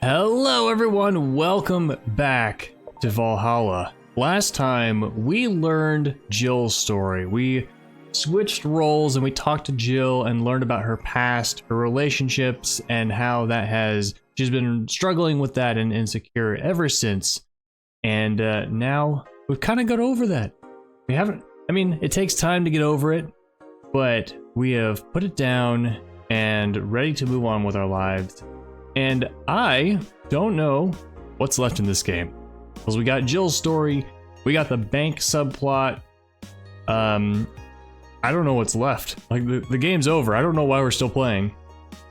Hello everyone, welcome back to Valhalla. Last time we learned Jill's story. We switched roles and we talked to Jill and learned about her past, her relationships, and how she's been struggling with that and insecure ever since. And now we've kind of got over that. It takes time to get over it, but we have put it down and ready to move on with our lives. And I don't know what's left in this game. Because we got Jill's story, we got the bank subplot. I don't know what's left. Like, the game's over. I don't know why we're still playing.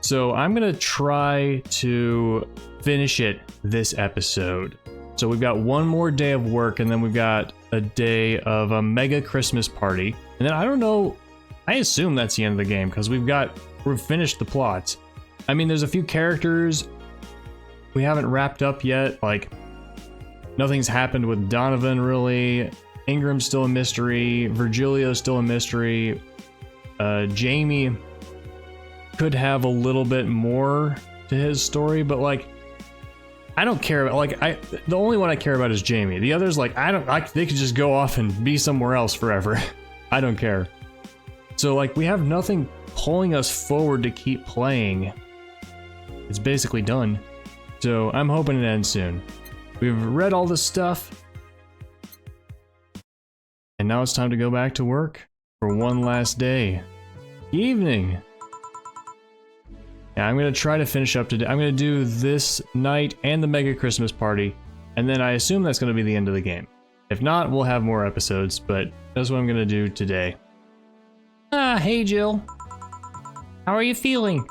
So I'm gonna try to finish it this episode. So we've got one more day of work, and then we've got a day of a mega Christmas party. And then I don't know, I assume that's the end of the game, because we've finished the plots. I mean, there's a few characters we haven't wrapped up yet, like nothing's happened with Donovan really, Ingram's still a mystery, Virgilio's still a mystery, Jamie could have a little bit more to his story, but like, I don't care about, the only one I care about is Jamie. The others, like, they could just go off and be somewhere else forever. I don't care. So like, we have nothing pulling us forward to keep playing. It's basically done. So I'm hoping it ends soon. We've read all this stuff. And now it's time to go back to work for one last day. Evening. Yeah, I'm gonna try to finish up today. I'm gonna do this night and the mega Christmas party. And then I assume that's gonna be the end of the game. If not, we'll have more episodes, but that's what I'm gonna do today. Hey Jill. How are you feeling?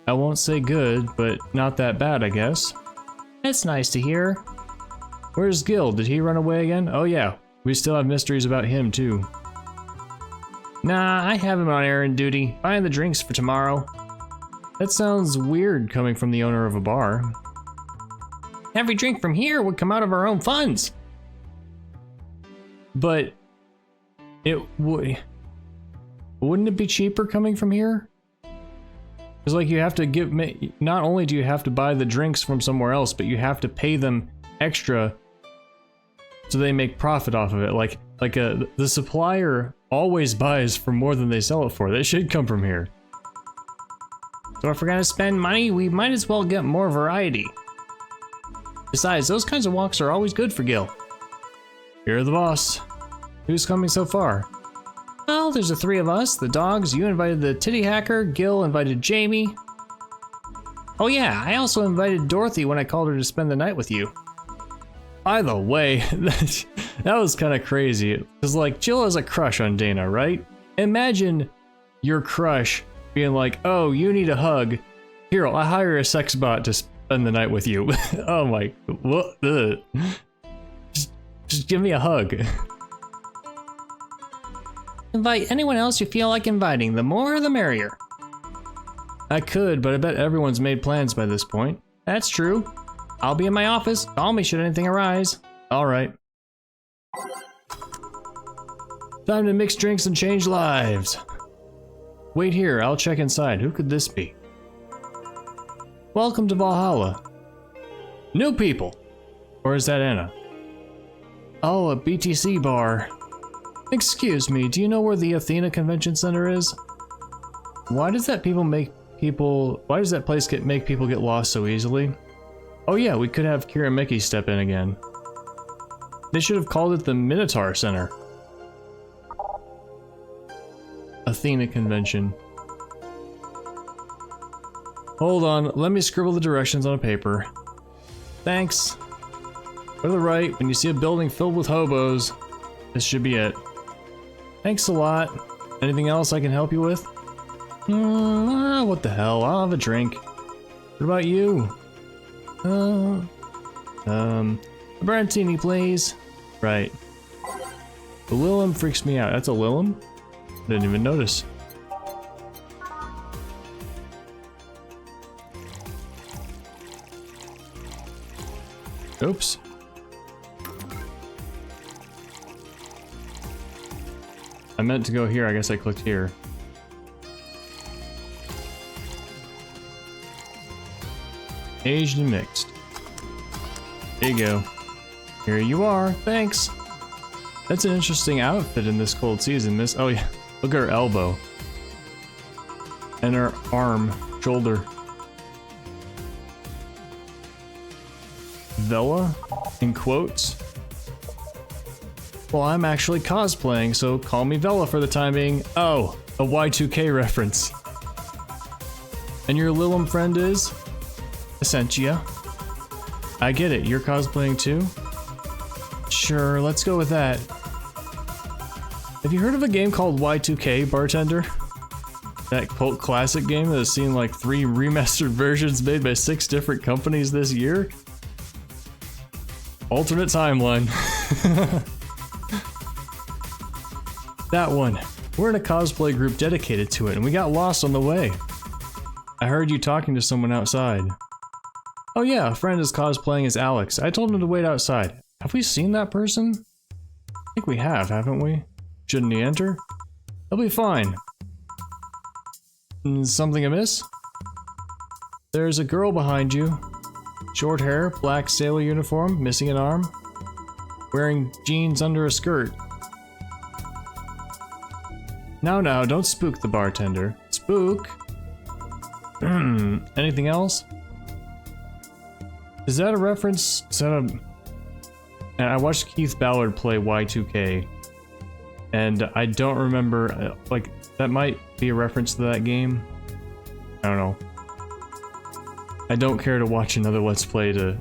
I won't say good, but not that bad, I guess. That's nice to hear. Where's Gil? Did he run away again? Oh yeah, we still have mysteries about him too. Nah, I have him on errand duty, buying the drinks for tomorrow. That sounds weird coming from the owner of a bar. Every drink from here would come out of our own funds. But wouldn't it be cheaper coming from here? Because like, you have to not only do you have to buy the drinks from somewhere else, but you have to pay them extra so they make profit off of it. The supplier always buys for more than they sell it for. That should come from here. So if we're gonna spend money, we might as well get more variety. Besides, those kinds of walks are always good for Gil. You're the boss. Who's coming so far? Well, there's the three of us, the dogs, you invited the titty hacker, Gil invited Jamie. Oh yeah, I also invited Dorothy when I called her to spend the night with you. By the way, that was kind of crazy. Because like, Jill has a crush on Dana, right? Imagine your crush being like, oh, you need a hug. Here, I'll hire a sex bot to spend the night with you. Oh my, what? Just give me a hug. Invite anyone else you feel like inviting. The more, the merrier. I could, but I bet everyone's made plans by this point. That's true. I'll be in my office. Call me should anything arise. All right. Time to mix drinks and change lives. Wait here, I'll check inside. Who could this be? Welcome to Valhalla. New people. Or is that Anna? Oh, a BTC bar. Excuse me, do you know where the Athena Convention Center is? Why does that place make people get lost so easily? Oh yeah, we could have Kira Mickey step in again. They should have called it the Minotaur Center. Athena Convention. Hold on, let me scribble the directions on a paper. Thanks. Go to the right, when you see a building filled with hobos, this should be it. Thanks a lot. Anything else I can help you with? What the hell, I'll have a drink. What about you? A Brantini, please. Right. The Lilum freaks me out. That's a Lilum? Didn't even notice. Oops. I meant to go here, I guess I clicked here. Aged and mixed. There you go. Here you are. Thanks. That's an interesting outfit in this cold season, miss. Oh yeah, look at her elbow. And her arm, shoulder. Vela? In quotes? Well, I'm actually cosplaying, so call me Vela for the time being. Oh, a Y2K reference. And your Lilum friend is? Essentia. I get it, you're cosplaying too? Sure, let's go with that. Have you heard of a game called Y2K, Bartender? That cult classic game that has seen like 3 remastered versions made by 6 different companies this year? Alternate timeline. That one. We're in a cosplay group dedicated to it, and we got lost on the way. I heard you talking to someone outside. Oh yeah, a friend is cosplaying as Alex. I told him to wait outside. Have we seen that person? I think we have, haven't we? Shouldn't he enter? He'll be fine. Something amiss? There's a girl behind you. Short hair, black sailor uniform, missing an arm. Wearing jeans under a skirt. Now, don't spook the bartender. Spook? Anything else? Is that a reference? Is that a... I watched Keith Ballard play Y2K. And I don't remember, like, that might be a reference to that game. I don't know. I don't care to watch another Let's Play to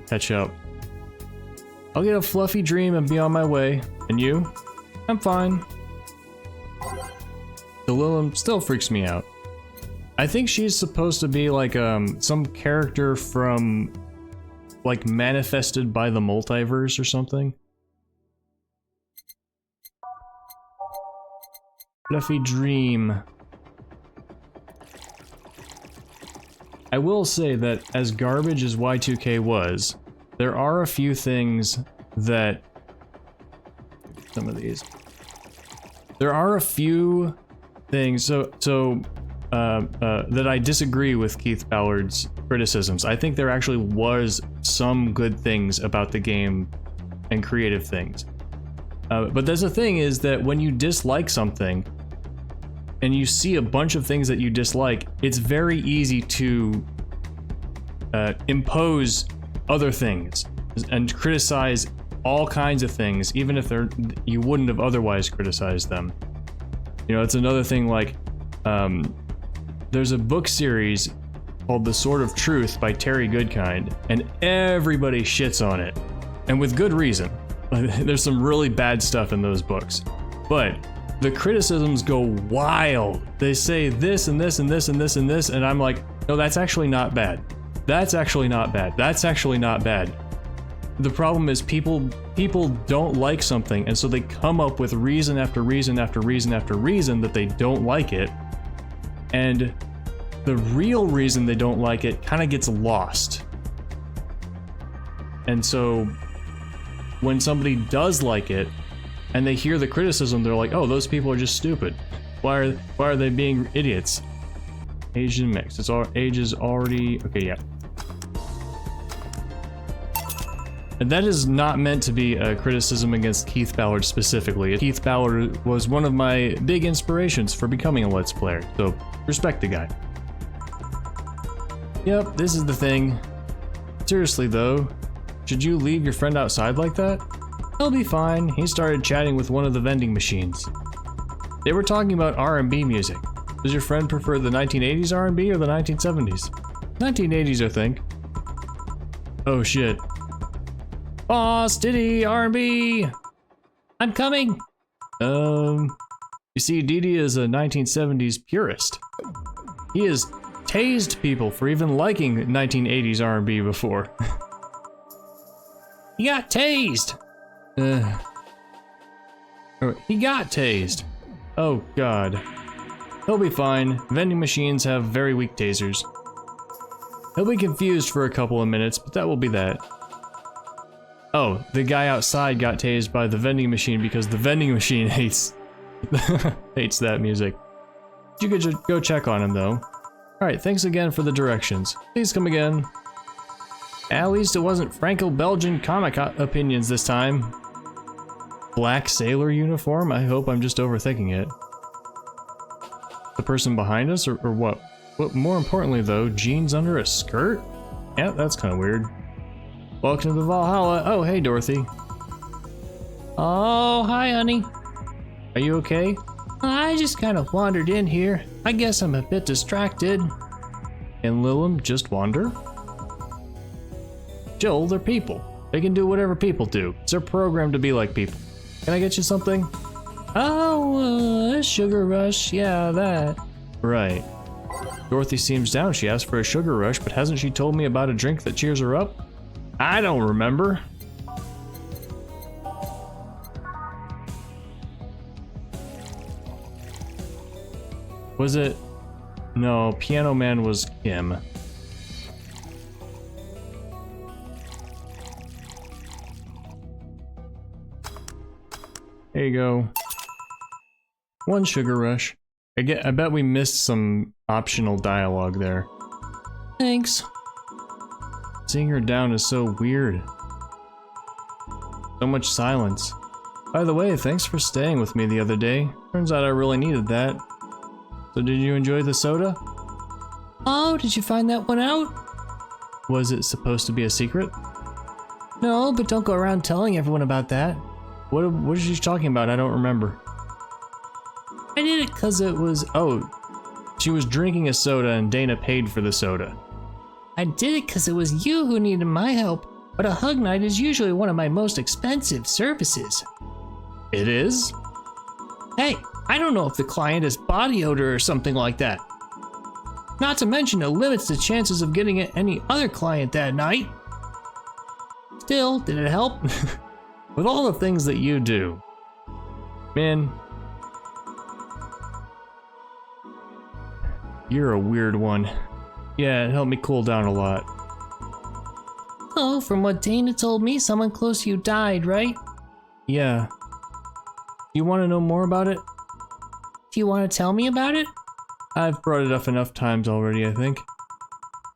catch up. I'll get a fluffy dream and be on my way. And you? I'm fine. The Lilum still freaks me out. I think she's supposed to be like some character from like Manifested by the Multiverse or something. Fluffy dream. I will say that as garbage as Y2K was, there are a few things that... Some of these. There are a few things, that I disagree with Keith Ballard's criticisms. I think there actually was some good things about the game and creative things. But there's the thing is that when you dislike something, and you see a bunch of things that you dislike, it's very easy to impose other things and criticize all kinds of things, even if you wouldn't have otherwise criticized them. You know, it's another thing like, there's a book series called The Sword of Truth by Terry Goodkind, and everybody shits on it, and with good reason. There's some really bad stuff in those books, but the criticisms go wild. They say this and this and this and this and this, and I'm like, no, that's actually not bad. That's actually not bad. That's actually not bad. The problem is people don't like something, and so they come up with reason after reason after reason after reason that they don't like it, and the real reason they don't like it kind of gets lost. And so when somebody does like it, and they hear the criticism, they're like, oh, those people are just stupid. Why are they being idiots? Asian mix. Age is already... Okay, yeah. And that is not meant to be a criticism against Keith Ballard specifically. Keith Ballard was one of my big inspirations for becoming a Let's Player, so respect the guy. Yep, this is the thing. Seriously though, should you leave your friend outside like that? He'll be fine. He started chatting with one of the vending machines. They were talking about R&B music. Does your friend prefer the 1980s R&B or the 1970s? 1980s, I think. Oh shit. Boss Diddy R&B! I'm coming! You see, Didi is a 1970s purist. He has tased people for even liking 1980s R&B before. He got tased! He got tased. Oh god. He'll be fine. Vending machines have very weak tasers. He'll be confused for a couple of minutes, but that will be that. Oh, the guy outside got tased by the vending machine because the vending machine hates hates that music. You could go check on him though. Alright, thanks again for the directions. Please come again. At least it wasn't Franco-Belgian comic opinions this time. Black sailor uniform? I hope I'm just overthinking it. The person behind us, or what? What? More importantly though, jeans under a skirt? Yeah, that's kind of weird. Welcome to Valhalla. Oh, hey Dorothy. Oh, hi honey. Are you okay? I just kind of wandered in here. I guess I'm a bit distracted. And Lilum just wander? Jill, they're people. They can do whatever people do. They're programmed to be like people. Can I get you something? Oh, sugar rush. Yeah, that. Right. Dorothy seems down. She asked for a sugar rush, but hasn't she told me about a drink that cheers her up? I don't remember. Was it? No, Piano Man was Kim. There you go. One sugar rush. I bet we missed some optional dialogue there. Thanks. Seeing her down is so weird. So much silence. By the way, thanks for staying with me the other day. Turns out I really needed that. So did you enjoy the soda? Oh, did you find that one out? Was it supposed to be a secret? No, but don't go around telling everyone about that. What is she talking about? I don't remember. I did it because it was... Oh, she was drinking a soda and Dana paid for the soda. I did it because it was you who needed my help, but a hug night is usually one of my most expensive services. It is? Hey, I don't know if the client has body odor or something like that. Not to mention it limits the chances of getting any other client that night. Still, did it help? With all the things that you do. Man. You're a weird one. Yeah, it helped me cool down a lot. Oh, from what Dana told me, someone close to you died, right? Yeah. You want to know more about it? Do you want to tell me about it? I've brought it up enough times already, I think.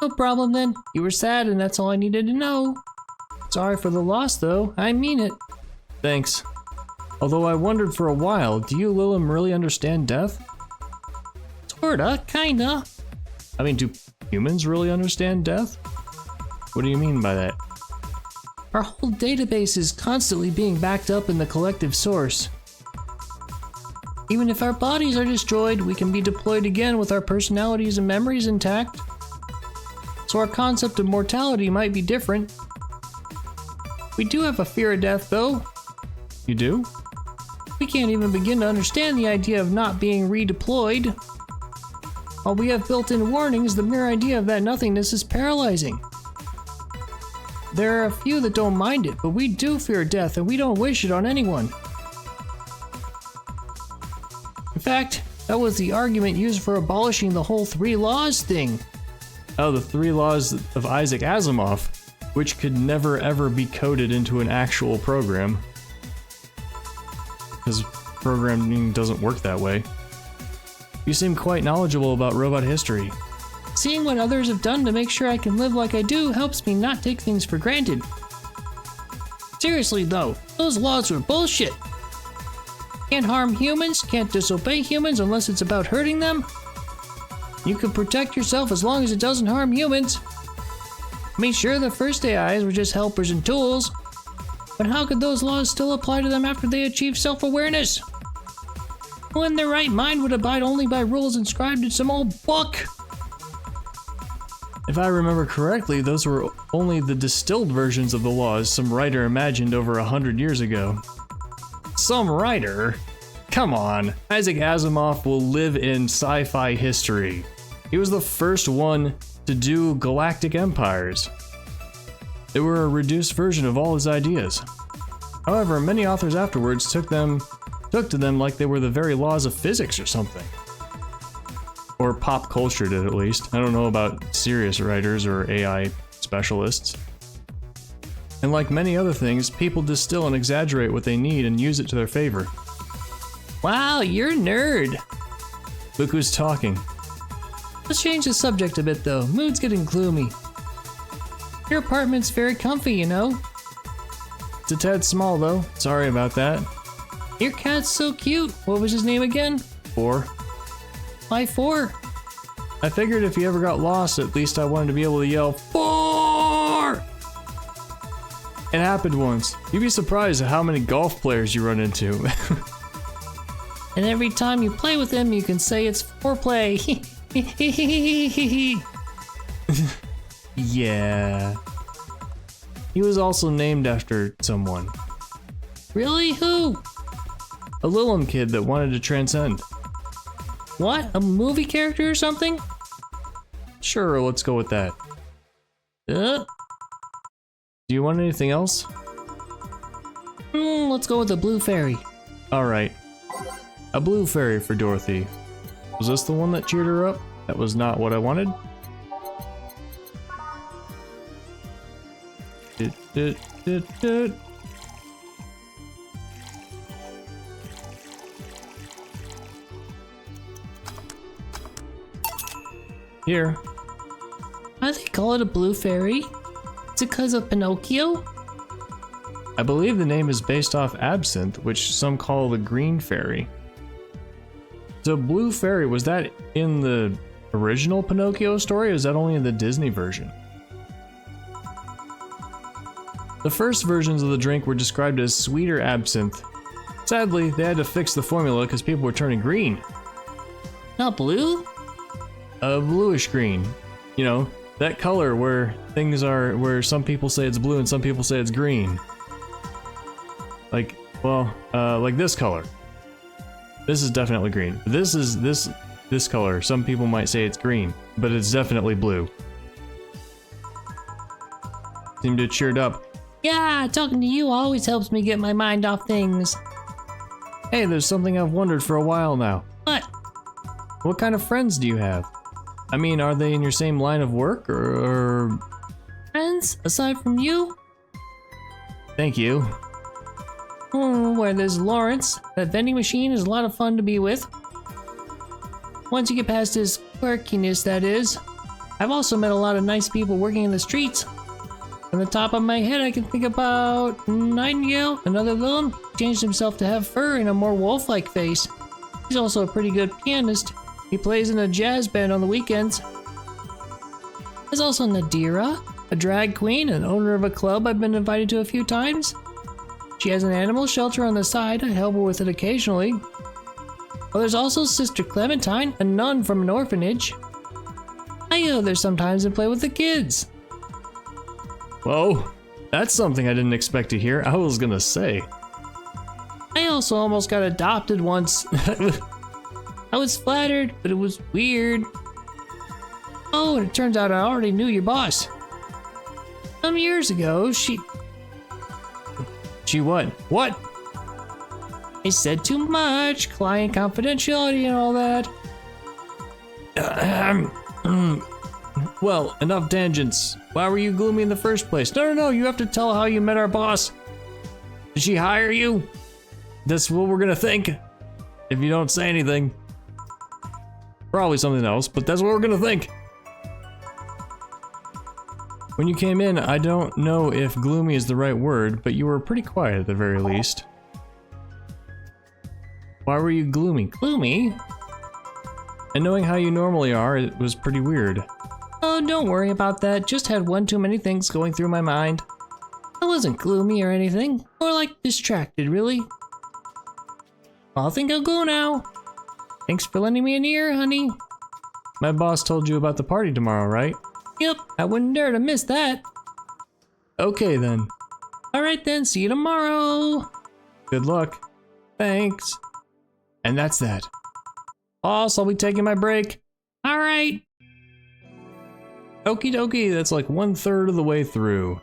No problem then. You were sad and that's all I needed to know. Sorry for the loss though, I mean it. Thanks. Although I wondered for a while, do you Lilum really understand death? Sorta, kinda. I mean, do humans really understand death? What do you mean by that? Our whole database is constantly being backed up in the collective source. Even if our bodies are destroyed, we can be deployed again with our personalities and memories intact. So our concept of mortality might be different. We do have a fear of death, though. You do? We can't even begin to understand the idea of not being redeployed. While we have built-in warnings, the mere idea of that nothingness is paralyzing. There are a few that don't mind it, but we do fear death and we don't wish it on anyone. In fact, that was the argument used for abolishing the whole 3 laws thing. Oh, the 3 laws of Isaac Asimov, which could never ever be coded into an actual program. Because programming doesn't work that way. You seem quite knowledgeable about robot history. Seeing what others have done to make sure I can live like I do helps me not take things for granted. Seriously though, those laws were bullshit. Can't harm humans, can't disobey humans unless it's about hurting them. You can protect yourself as long as it doesn't harm humans. I mean, sure, the first AIs were just helpers and tools, but how could those laws still apply to them after they achieve self-awareness? Who in their right mind would abide only by rules inscribed in some old book? If I remember correctly, those were only the distilled versions of the laws some writer imagined over 100 years ago. Some writer? Come on, Isaac Asimov will live in sci-fi history. He was the first one to do galactic empires. They were a reduced version of all his ideas. However, many authors afterwards took to them like they were the very laws of physics or something. Or pop culture did, at least. I don't know about serious writers or AI specialists. And like many other things, people distill and exaggerate what they need and use it to their favor. Wow, you're a nerd! Look who's talking. Let's change the subject a bit though, mood's getting gloomy. Your apartment's very comfy, you know. It's a tad small though. Sorry about that. Your cat's so cute. What was his name again? 4. Why 4? I figured if he ever got lost, at least I wanted to be able to yell 4! It happened once. You'd be surprised at how many golf players you run into. And every time you play with him, you can say it's foreplay. Yeah. He was also named after someone. Really? Who? A Lilum kid that wanted to transcend. What? A movie character or something? Sure, let's go with that. Do you want anything else? Let's go with the blue fairy. Alright. A blue fairy for Dorothy. Was this the one that cheered her up? That was not what I wanted. Here. Why do they call it a blue fairy? Is it because of Pinocchio? I believe the name is based off absinthe, which some call the green fairy. So blue fairy, was that in the original Pinocchio story, or is that only in the Disney version? The first versions of the drink were described as sweeter absinthe. Sadly, they had to fix the formula because people were turning green. Not blue? A bluish green. You know, that color where things are, where some people say it's blue and some people say it's green. Like, well, like this color. This is definitely green. This is this color. Some people might say it's green, but it's definitely blue. Seemed to have cheered up. Yeah, talking to you always helps me get my mind off things. Hey, there's something I've wondered for a while now. What? What kind of friends do you have? I mean, are they in your same line of work, or... Friends? Aside from you? Thank you. Where there's Lawrence. That vending machine is a lot of fun to be with. Once you get past his quirkiness, that is. I've also met a lot of nice people working in the streets. From the top of my head, I can think about Nightingale, another Lilum. Changed himself to have fur and a more wolf-like face. He's also a pretty good pianist. He plays in a jazz band on the weekends. There's also Nadira, a drag queen and owner of a club I've been invited to a few times. She has an animal shelter on the side. I help her with it occasionally. Well, there's also Sister Clementine, a nun from an orphanage. I go there sometimes and play with the kids. Whoa, that's something I didn't expect to hear. I was gonna say. I also almost got adopted once. I was flattered, but it was weird. Oh, and it turns out I already knew your boss. Some years ago, She what? What? I said too much. Client confidentiality and all that. Well, enough tangents. Why were you gloomy in the first place? No, you have to tell how you met our boss. Did she hire you? That's what we're gonna think. If you don't say anything. Probably something else, but that's what we're gonna think. When you came in, I don't know if gloomy is the right word, but you were pretty quiet at the very least. Why were you gloomy? Gloomy? And knowing how you normally are, it was pretty weird. Oh, don't worry about that. Just had one too many things going through my mind. I wasn't gloomy or anything. More like distracted, really. I think I'll go now. Thanks for lending me an ear, honey. My boss told you about the party tomorrow, right? Yep, I wouldn't dare to miss that. Okay then. Alright then, see you tomorrow. Good luck. Thanks. And that's that. Boss, I'll be taking my break. Alright. Okie dokie, that's like 1/3 of the way through.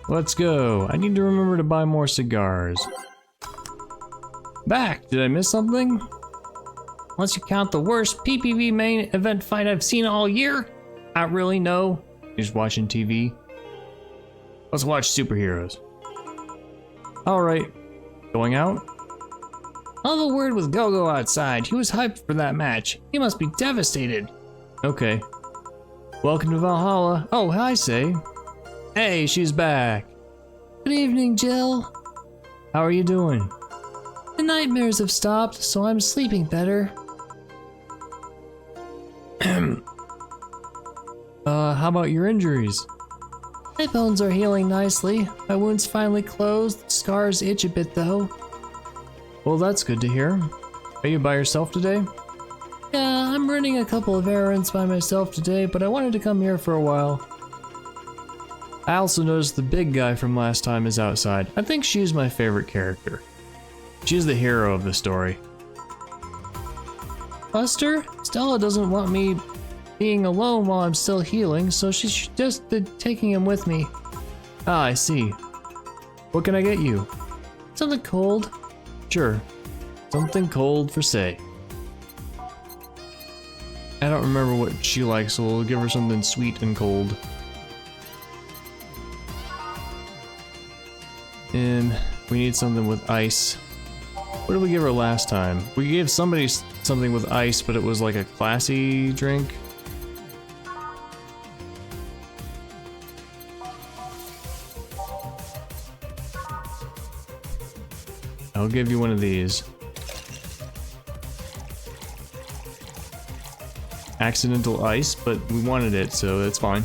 Let's go. I need to remember to buy more cigars. Back! Did I miss something? Unless you count the worst PPV main event fight I've seen all year? Not really, no. You're just watching TV. Let's watch superheroes. Alright. Going out? I'll have a word with Gogo outside. He was hyped for that match. He must be devastated. Okay. Welcome to Valhalla. Oh, hi, Say. Hey, she's back. Good evening, Jill. How are you doing? The nightmares have stopped, so I'm sleeping better. How about your injuries? My bones are healing nicely. My wound's finally closed. The scars itch a bit, though. Well, that's good to hear. Are you by yourself today? Yeah, I'm running a couple of errands by myself today, but I wanted to come here for a while. I also noticed the big guy from last time is outside. I think she's my favorite character. She's the hero of the story. Buster, Stella doesn't want me being alone while I'm still healing, so she suggested taking him with me. Ah, I see. What can I get you? Something cold. Sure. Something cold for Say. I don't remember what she likes, so we'll give her something sweet and cold. And we need something with ice. What did we give her last time? We gave somebody something with ice, but it was like a classy drink. I'll give you one of these. Accidental ice, but we wanted it, so that's fine.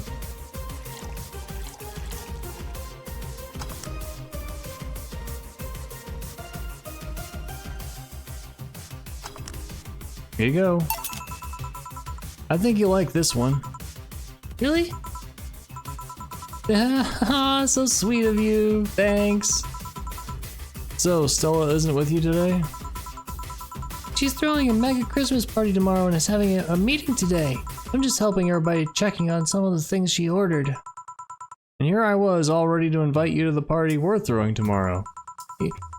Here you go. I think you like this one. Really? So sweet of you. Thanks. So, Stella isn't with you today? She's throwing a mega Christmas party tomorrow and is having a meeting today. I'm just helping her by checking on some of the things she ordered. And here I was, all ready to invite you to the party we're throwing tomorrow.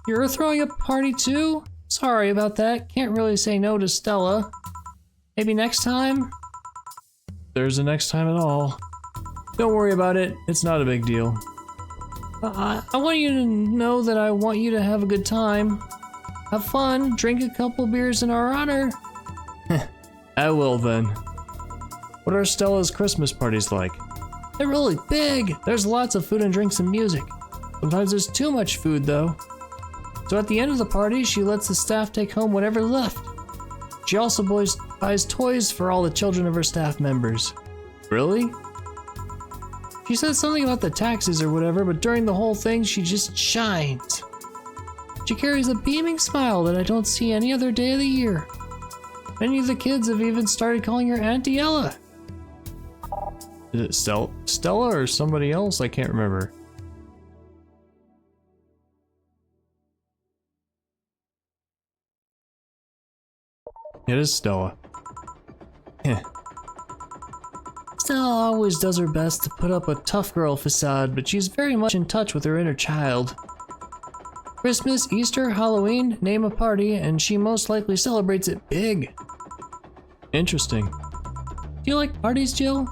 You're throwing a party too? Sorry about that. Can't really say no to Stella. Maybe next time? There's a next time at all. Don't worry about it. It's not a big deal. I want you to know that I want you to have a good time. Have fun, drink a couple beers in our honor. I will then. What are Stella's Christmas parties like? They're really big. There's lots of food and drinks and music. Sometimes there's too much food though. So at the end of the party, she lets the staff take home whatever's left. She also buys toys for all the children of her staff members. Really? She said something about the taxes or whatever, but during the whole thing, she just shines. She carries a beaming smile that I don't see any other day of the year. Many of the kids have even started calling her Auntie Ella. Is it Stella or somebody else? I can't remember. It is Stella. Heh. Stella always does her best to put up a tough girl facade, but she's very much in touch with her inner child. Christmas, Easter, Halloween, name a party, and she most likely celebrates it big. Interesting. Do you like parties, Jill?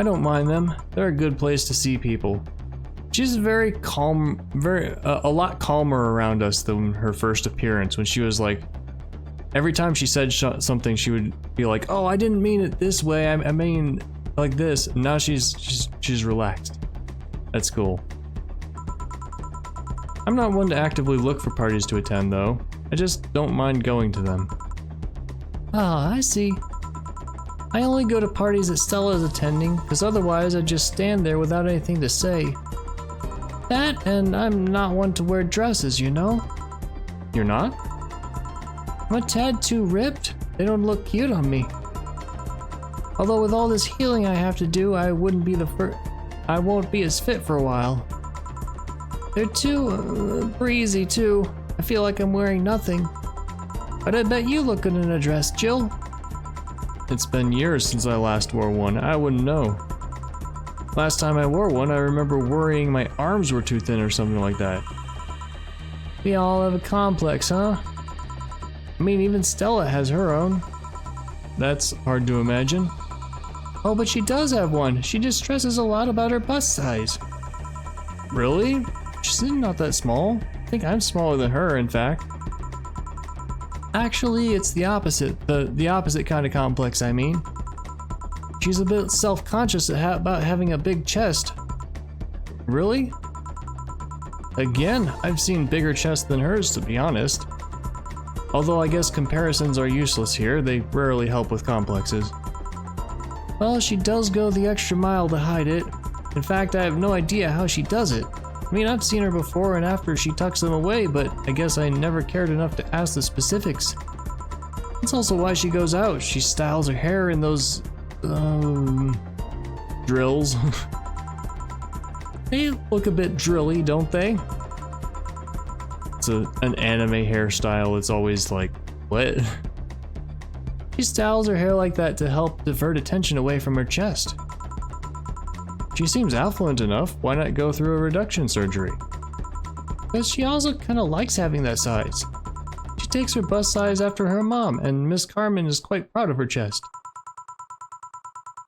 I don't mind them. They're a good place to see people. She's very calm, a lot calmer around us than her first appearance when she was like, every time she said something, she would be like, "Oh, I didn't mean it this way. I mean like this." And now she's relaxed. That's cool. I'm not one to actively look for parties to attend, though. I just don't mind going to them. Ah, I see. I only go to parties that Stella is attending, because otherwise I'd just stand there without anything to say. That, and I'm not one to wear dresses, you know? You're not? I'm a tad too ripped. They don't look cute on me. Although with all this healing I have to do, I won't be as fit for a while. They're too breezy too. I feel like I'm wearing nothing. But I bet you look good in a dress, Jill. It's been years since I last wore one. I wouldn't know. Last time I wore one, I remember worrying my arms were too thin or something like that. We all have a complex, huh? I mean, even Stella has her own. That's hard to imagine. Oh, but she does have one. She just stresses a lot about her bust size. Really? She's not that small. I think I'm smaller than her, in fact. Actually, it's the opposite. The opposite kind of complex, I mean. She's a bit self-conscious about having a big chest. Really? Again, I've seen bigger chests than hers, to be honest. Although I guess comparisons are useless here, they rarely help with complexes. Well, she does go the extra mile to hide it. In fact, I have no idea how she does it. I mean, I've seen her before and after she tucks them away, but I guess I never cared enough to ask the specifics. That's also why she goes out. She styles her hair in those, drills. They look a bit drilly, don't they? It's an anime hairstyle. It's always like, what? She styles her hair like that to help divert attention away from her chest. She seems affluent enough, why not go through a reduction surgery? But she also kinda likes having that size. She takes her bust size after her mom, and Miss Carmen is quite proud of her chest.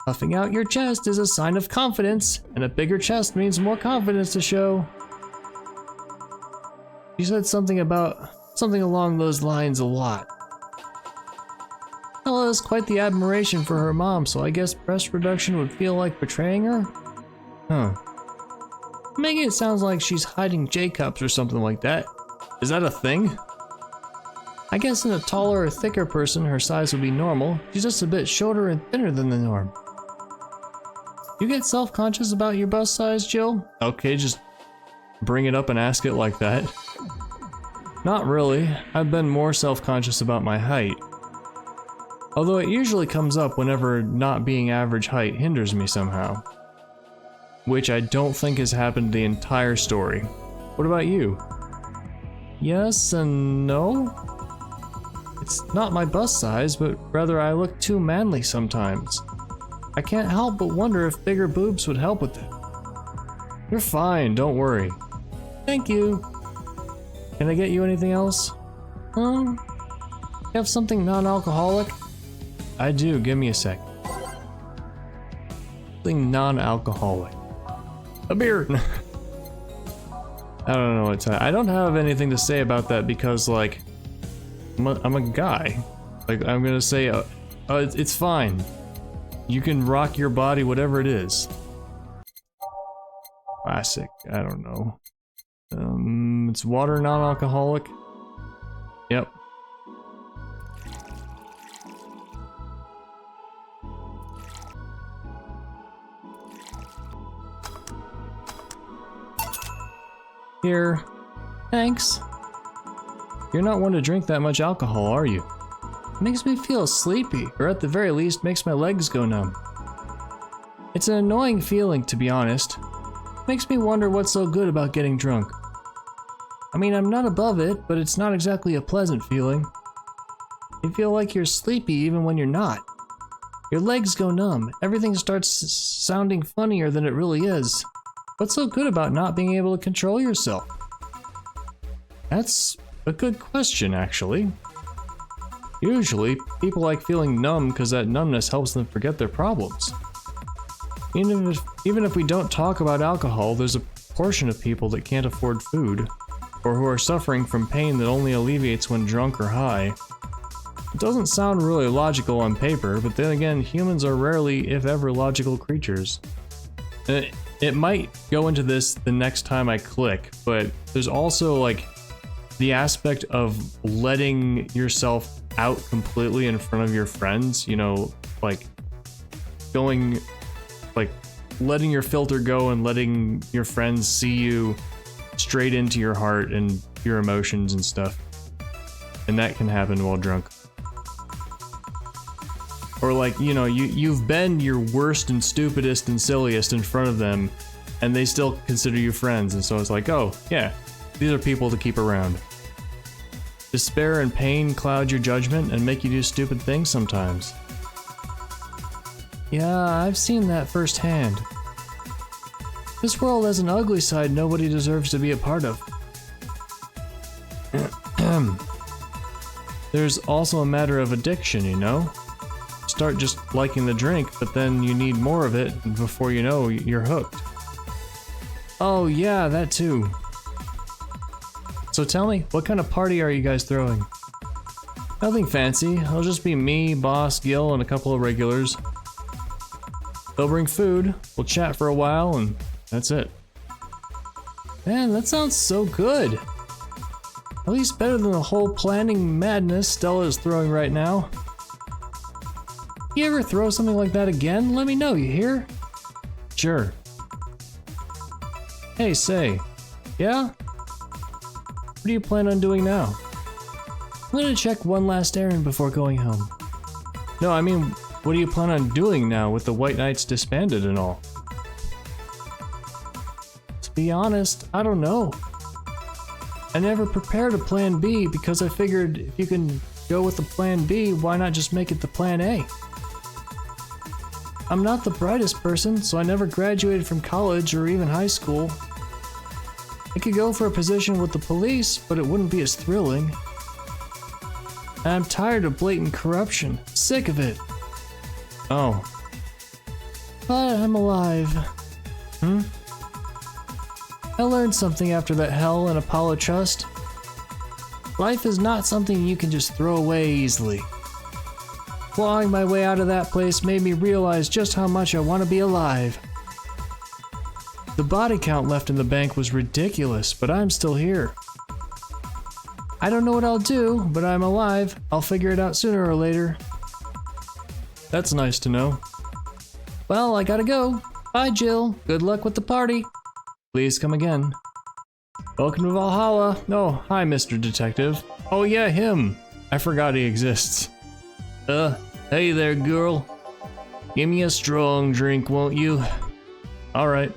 Puffing out your chest is a sign of confidence, and a bigger chest means more confidence to show. She said something along those lines a lot. Ella has quite the admiration for her mom, so I guess breast reduction would feel like betraying her? Huh. Making it sounds like she's hiding J-cups or something like that. Is that a thing? I guess in a taller or thicker person her size would be normal. She's just a bit shorter and thinner than the norm. You get self-conscious about your bust size, Jill? Okay, just bring it up and ask it like that. Not really. I've been more self-conscious about my height. Although it usually comes up whenever not being average height hinders me somehow. Which I don't think has happened the entire story. What about you? Yes and no? It's not my bust size, but rather I look too manly sometimes. I can't help but wonder if bigger boobs would help with it. You're fine, don't worry. Thank you. Can I get you anything else? You have something non-alcoholic? I do, give me a sec. Something non-alcoholic. A beer! I don't know what to... I don't have anything to say about that because, like, I'm a guy. Like, I'm gonna say, it's fine. You can rock your body, whatever it is. Classic, I don't know. It's water, non-alcoholic. Yep. Here. Thanks. You're not one to drink that much alcohol, are you? It makes me feel sleepy, or at the very least makes my legs go numb. It's an annoying feeling, to be honest. It makes me wonder what's so good about getting drunk. I mean, I'm not above it, but it's not exactly a pleasant feeling. You feel like you're sleepy even when you're not. Your legs go numb, everything starts sounding funnier than it really is. What's so good about not being able to control yourself? That's a good question, actually. Usually, people like feeling numb because that numbness helps them forget their problems. Even if we don't talk about alcohol, there's a portion of people that can't afford food, or who are suffering from pain that only alleviates when drunk or high. It doesn't sound really logical on paper, but then again, humans are rarely, if ever, logical creatures. It might go into this the next time I click, but there's also like the aspect of letting yourself out completely in front of your friends, you know, like going, like letting your filter go and letting your friends see you straight into your heart and your emotions and stuff. And that can happen while drunk. Or like, you know, you've been your worst and stupidest and silliest in front of them, and they still consider you friends, and so it's like, oh, yeah, these are people to keep around. Despair and pain cloud your judgment and make you do stupid things sometimes. Yeah, I've seen that firsthand. This world has an ugly side nobody deserves to be a part of. There's also a matter of addiction, you know? Start just liking the drink, but then you need more of it, and before you know, you're hooked. Oh yeah, that too. So tell me, what kind of party are you guys throwing? Nothing fancy. It'll just be me, Boss, Gil, and a couple of regulars. They'll bring food, we'll chat for a while, and that's it. Man, that sounds so good. At least better than the whole planning madness Stella is throwing right now. You ever throw something like that again? Let me know, you hear? Sure. Hey, say. Yeah? What do you plan on doing now? I'm gonna check one last errand before going home. No, I mean, what do you plan on doing now with the White Knights disbanded and all? To be honest, I don't know. I never prepared a plan B because I figured if you can go with the plan B, why not just make it the plan A? I'm not the brightest person, so I never graduated from college or even high school. I could go for a position with the police, but it wouldn't be as thrilling. And I'm tired of blatant corruption. Sick of it. Oh. But I'm alive. I learned something after that hell in Apollo Trust. Life is not something you can just throw away easily. Clawing my way out of that place made me realize just how much I want to be alive. The body count left in the bank was ridiculous, but I'm still here. I don't know what I'll do, but I'm alive. I'll figure it out sooner or later. That's nice to know. Well, I gotta go. Bye, Jill. Good luck with the party. Please come again. Welcome to Valhalla. Oh, hi, Mr. Detective. Oh yeah, him. I forgot he exists. Hey there, girl. Give me a strong drink, won't you? Alright.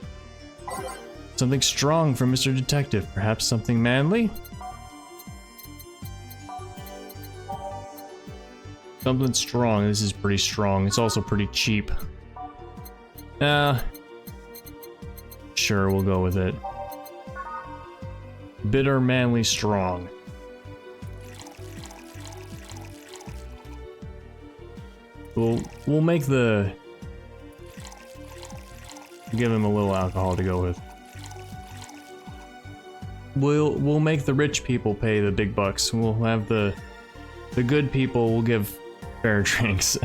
Something strong for Mr. Detective. Perhaps something manly? Something strong. This is pretty strong. It's also pretty cheap. Sure, we'll go with it. Bitter, manly, strong. We'll make the... Give him a little alcohol to go with. We'll make the rich people pay the big bucks. We'll have the good people will give fair drinks.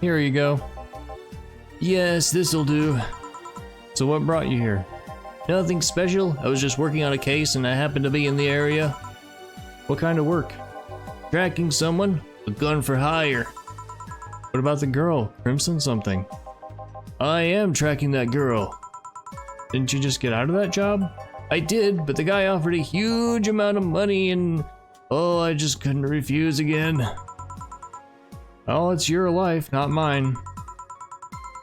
Here you go. Yes, this'll do. So what brought you here? Nothing special. I was just working on a case and I happened to be in the area. What kind of work? Tracking someone. A gun for hire. What about the girl? Crimson something. I am tracking that girl. Didn't you just get out of that job? I did, but the guy offered a huge amount of money and... oh, I just couldn't refuse again. Oh, it's your life, not mine.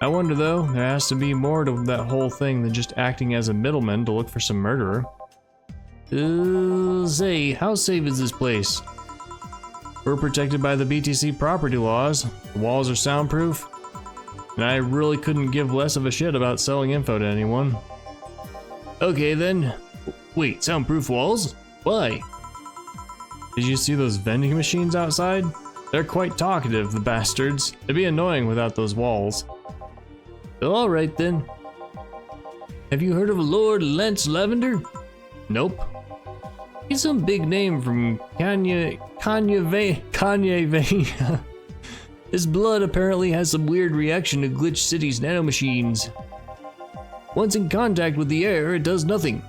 I wonder though, there has to be more to that whole thing than just acting as a middleman to look for some murderer. Say, how safe is this place? We're protected by the BTC property laws. The walls are soundproof. And I really couldn't give less of a shit about selling info to anyone. Okay then. Wait, soundproof walls? Why? Did you see those vending machines outside? They're quite talkative, the bastards. It'd be annoying without those walls. Alright then. Have you heard of Lord Lance Lavender? Nope. He's some big name from Kanye. His blood apparently has some weird reaction to Glitch City's nanomachines. Once in contact with the air, it does nothing.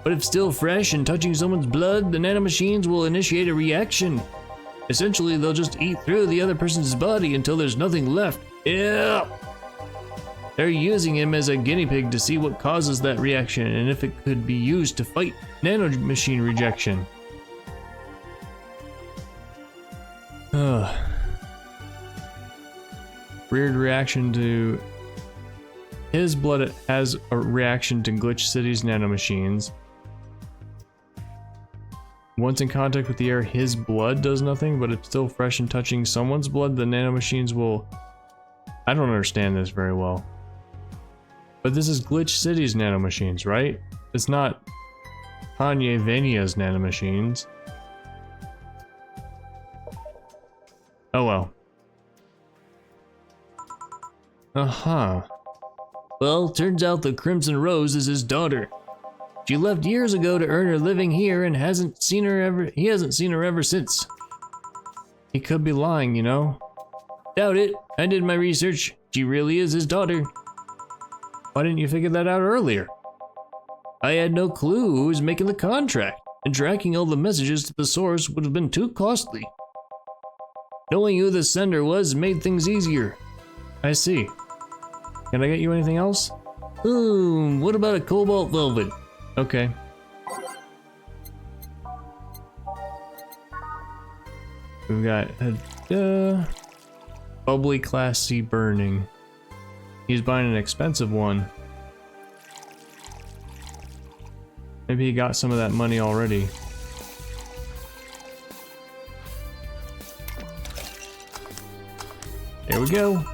But if still fresh and touching someone's blood, the nanomachines will initiate a reaction. Essentially, they'll just eat through the other person's body until there's nothing left. Yeah. They're using him as a guinea pig to see what causes that reaction and if it could be used to fight nanomachine rejection. Weird reaction to... His blood has a reaction to Glitch City's nanomachines. Once in contact with the air, his blood does nothing, but it's still fresh and touching someone's blood, the nanomachines will... I don't understand this very well. But this is Glitch City's nanomachines, right? It's not Kanye Vania's nanomachines. Oh well. Uh-huh. Well, turns out the Crimson Rose is his daughter. She left years ago to earn her living here and he hasn't seen her ever since. He could be lying, you know. Doubt it. I did my research. She really is his daughter. Why didn't you figure that out earlier? I had no clue who was making the contract, and tracking all the messages to the source would have been too costly. Knowing who the sender was made things easier. I see. Can I get you anything else? What about a cobalt velvet? Okay. We've got bubbly class C burning. He's buying an expensive one. Maybe he got some of that money already. There we go.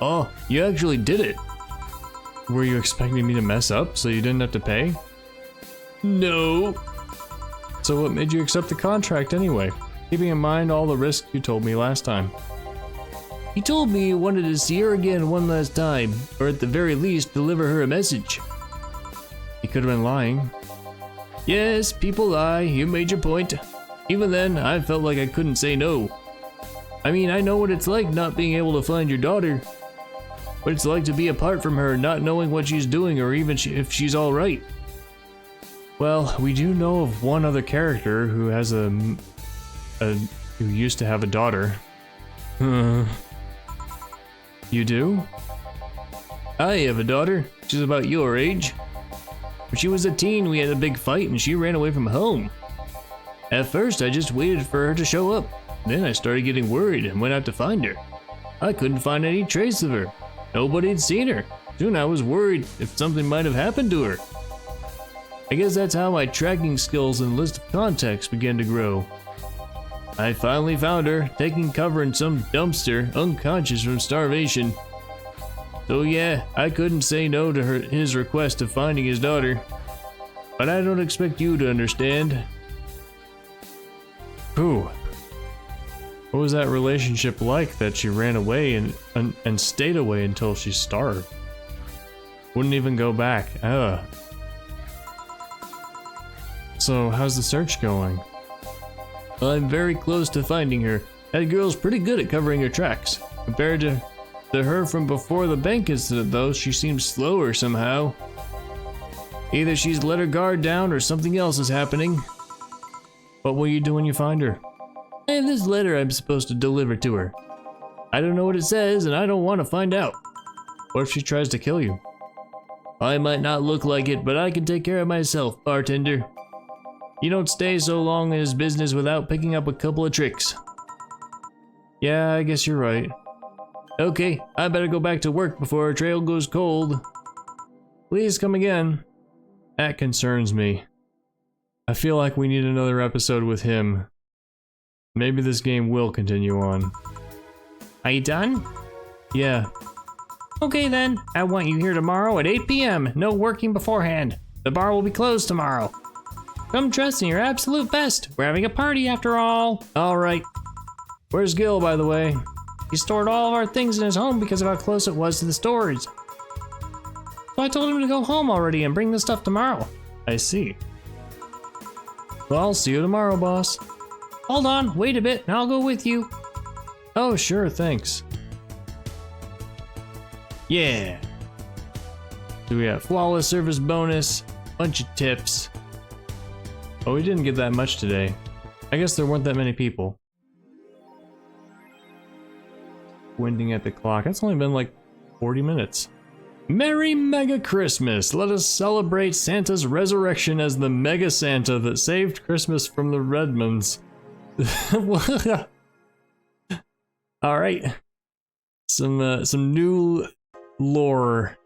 Oh, you actually did it. Were you expecting me to mess up so you didn't have to pay? No. So what made you accept the contract anyway? Keeping in mind all the risks you told me last time. He told me he wanted to see her again one last time, or at the very least deliver her a message. He could have been lying. Yes, people lie, you made your point. Even then, I felt like I couldn't say no. I mean, I know what it's like not being able to find your daughter. What it's like to be apart from her, not knowing what she's doing or even if she's alright. Well, we do know of one other character who has who used to have a daughter. You do? I have a daughter. She's about your age. When she was a teen, we had a big fight and she ran away from home. At first, I just waited for her to show up. Then I started getting worried and went out to find her. I couldn't find any trace of her. Nobody had seen her. Soon I was worried if something might have happened to her. I guess that's how my tracking skills and list of contacts began to grow. I finally found her, taking cover in some dumpster, unconscious from starvation. So yeah, I couldn't say no to his request of finding his daughter. But I don't expect you to understand. Who? What was that relationship like that she ran away and stayed away until she starved? Wouldn't even go back. So how's the search going? I'm very close to finding her. That girl's pretty good at covering her tracks. Compared to her from before the bank incident though, she seems slower somehow. Either she's let her guard down or something else is happening. What will you do when you find her? I have this letter I'm supposed to deliver to her. I don't know what it says and I don't want to find out. What if she tries to kill you? I might not look like it, but I can take care of myself, bartender. You don't stay so long in his business without picking up a couple of tricks. Yeah, I guess you're right. Okay, I better go back to work before our trail goes cold. Please come again. That concerns me. I feel like we need another episode with him. Maybe this game will continue on. Are you done? Yeah. Okay then, I want you here tomorrow at 8 p.m. No working beforehand. The bar will be closed tomorrow. Come dressed in your absolute best. We're having a party after all. Alright. Where's Gil, by the way? He stored all of our things in his home because of how close it was to the stores. So I told him to go home already and bring the stuff tomorrow. I see. Well, I'll see you tomorrow, boss. Hold on, wait a bit, and I'll go with you. Oh, sure, thanks. Yeah. So we have flawless service bonus, bunch of tips. Oh, we didn't get that much today. I guess there weren't that many people. Winding at the clock. That's only been like 40 minutes. Merry Mega Christmas! Let us celebrate Santa's resurrection as the Mega Santa that saved Christmas from the Redmonds. Alright. Some new lore.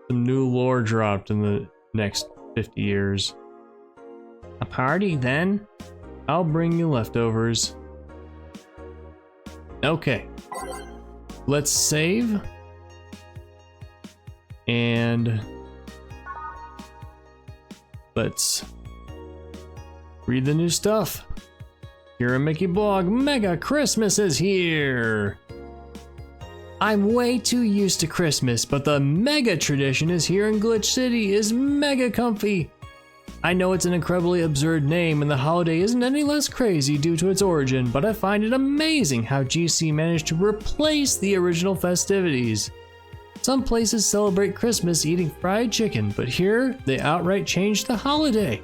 Some new lore dropped in the next 50 years. A party then? I'll bring you leftovers. Okay. Let's save. And let's read the new stuff. Here at Mickey Blog, Mega Christmas is here! I'm way too used to Christmas, but the mega tradition is here in Glitch City is mega comfy. I know it's an incredibly absurd name and the holiday isn't any less crazy due to its origin, but I find it amazing how GC managed to replace the original festivities. Some places celebrate Christmas eating fried chicken, but here they outright changed the holiday.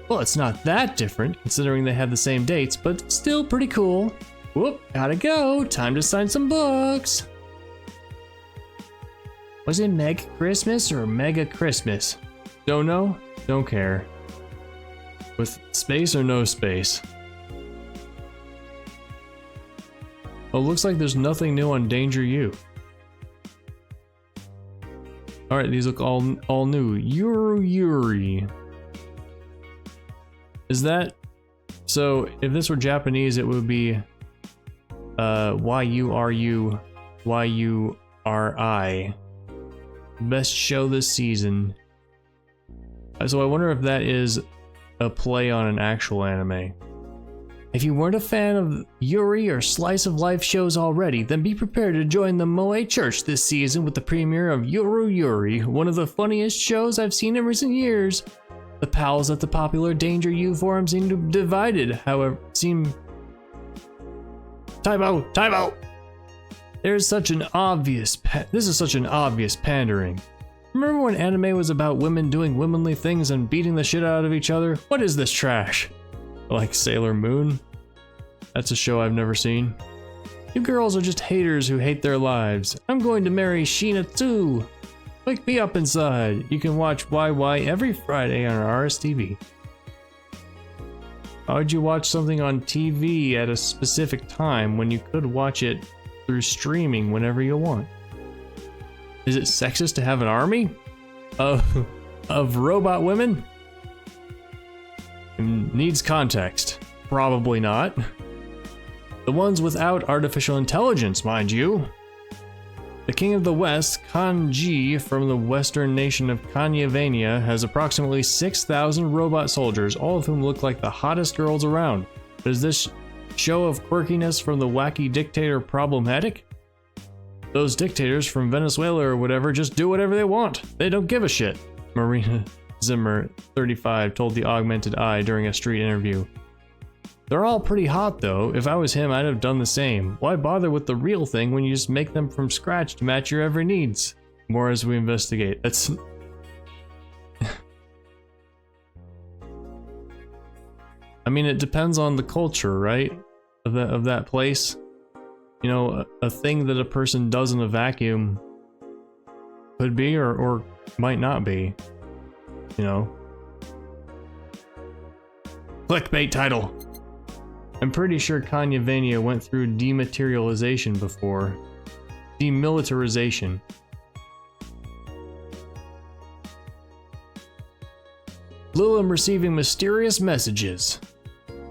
Well, it's not that different considering they have the same dates, but still pretty cool. Whoop, gotta go, time to sign some books. Was it Meg Christmas or Mega Christmas? Don't know, don't care. With space or no space? Oh, looks like there's nothing new on Danger U. Alright, these look all new. Yuri. Is that... So, if this were Japanese, it would be... Y-U-R-U... Y-U-R-I. Best show this season. So I wonder if that is a play on an actual anime. If you weren't a fan of Yuri or Slice of Life shows already, then be prepared to join the Moe Church this season with the premiere of Yuri, one of the funniest shows I've seen in recent years. The pals at the popular Danger U forum seem divided, however, Typo! This is such an obvious pandering. Remember when anime was about women doing womanly things and beating the shit out of each other? What is this trash? Like Sailor Moon? That's a show I've never seen. You girls are just haters who hate their lives. I'm going to marry Sheena too. Wake me up inside. You can watch YY every Friday on RSTV. Why would you watch something on TV at a specific time when you could watch it through streaming whenever you want? Is it sexist to have an army of robot women? Needs context. Probably not. The ones without artificial intelligence, mind you. The king of the West, Kanji, from the western nation of Kanyavania, has approximately 6,000 robot soldiers, all of whom look like the hottest girls around. But is this show of quirkiness from the wacky dictator problematic? Those dictators from Venezuela or whatever just do whatever they want. They don't give a shit. Marina Zimmer, 35, told the Augmented Eye during a street interview. They're all pretty hot though. If I was him, I'd have done the same. Why bother with the real thing when you just make them from scratch to match your every needs? More as we investigate. That's... I mean, it depends on the culture, right? Of that place. You know, a thing that a person does in a vacuum could be or might not be. You know. Clickbait title. I'm pretty sure Kanyavania went through dematerialization before. Demilitarization. Lilum receiving mysterious messages.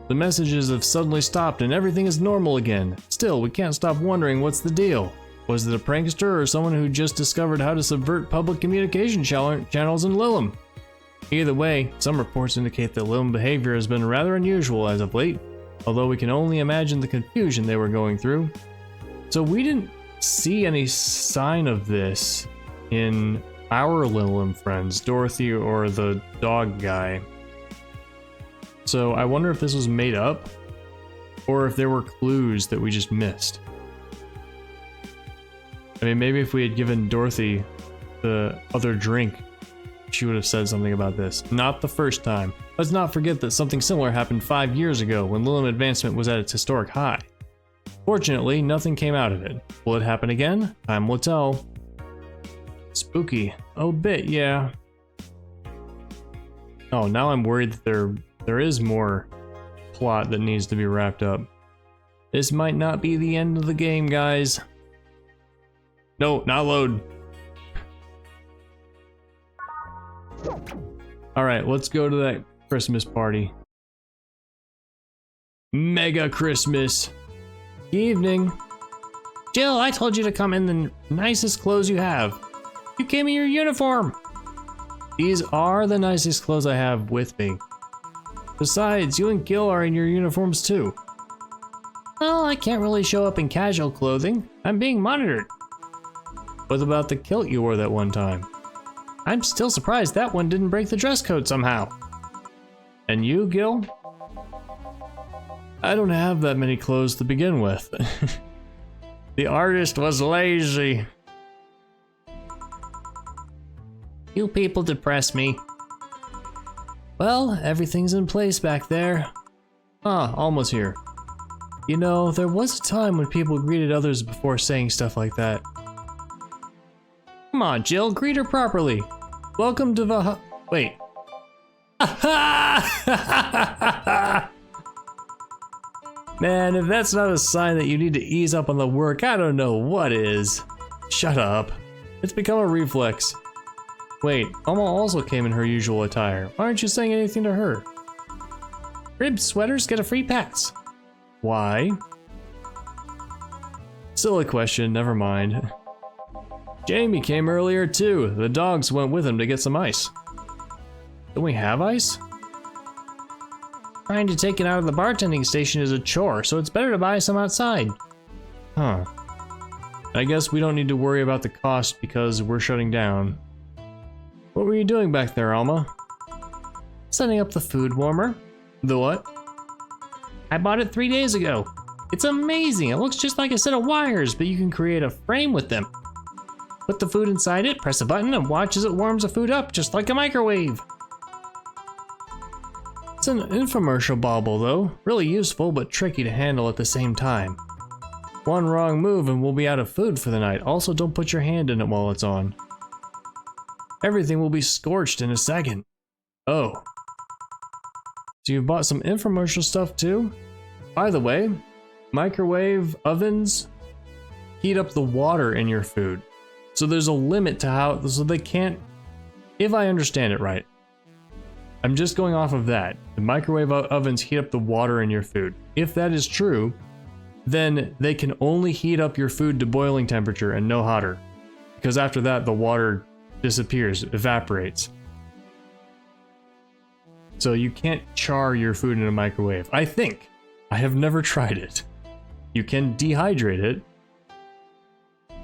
The messages have suddenly stopped and everything is normal again. Still, we can't stop wondering what's the deal. Was it a prankster or someone who just discovered how to subvert public communication channels in Lilum? Either way, some reports indicate that Lilum behavior has been rather unusual as of late, although we can only imagine the confusion they were going through. So we didn't see any sign of this in our Lilum friends, Dorothy or the dog guy. So I wonder if this was made up, or if there were clues that we just missed. I mean, maybe if we had given Dorothy the other drink, she would have said something about this. Not the first time. Let's not forget that something similar happened 5 years ago when Lilum advancement was at its historic high. Fortunately, nothing came out of it. Will it happen again? Time will tell. Spooky. A bit, yeah. Oh, now I'm worried that there is more plot that needs to be wrapped up. This might not be the end of the game, guys. No, not load. Alright, let's go to that Christmas party. Mega Christmas. Evening. Jill, I told you to come in the nicest clothes you have. You gave me your uniform. These are the nicest clothes I have with me. Besides, you and Gil are in your uniforms too. Well, I can't really show up in casual clothing. I'm being monitored. What about the kilt you wore that one time? I'm still surprised that one didn't break the dress code somehow. And you, Gil? I don't have that many clothes to begin with. The artist was lazy. You people depress me. Well, everything's in place back there. Ah, almost here. You know, there was a time when people greeted others before saying stuff like that. Come on, Jill, greet her properly. Welcome to Valhalla. Wait. Man, if that's not a sign that you need to ease up on the work, I don't know what is. Shut up. It's become a reflex. Wait, Alma also came in her usual attire. Why aren't you saying anything to her? Rib sweaters get a free pass. Why? Silly question, never mind. Jamie came earlier too. The dogs went with him to get some ice. Don't we have ice? Trying to take it out of the bartending station is a chore, so it's better to buy some outside. Huh. I guess we don't need to worry about the cost because we're shutting down. What were you doing back there, Alma? Setting up the food warmer. The what? I bought it 3 days ago. It's amazing. It looks just like a set of wires, but you can create a frame with them. Put the food inside it, press a button, and watch as it warms the food up, just like a microwave. It's an infomercial bauble though. Really useful, but tricky to handle at the same time. One wrong move and we'll be out of food for the night. Also, don't put your hand in it while it's on. Everything will be scorched in a second. Oh. So you bought some infomercial stuff too? By the way, microwave ovens heat up the water in your food. So there's a limit to how, so they can't, if I understand it right. I'm just going off of that. The microwave ovens heat up the water in your food. If that is true, then they can only heat up your food to boiling temperature and no hotter. Because after that, the water disappears, evaporates. So you can't char your food in a microwave. I think. I have never tried it. You can dehydrate it.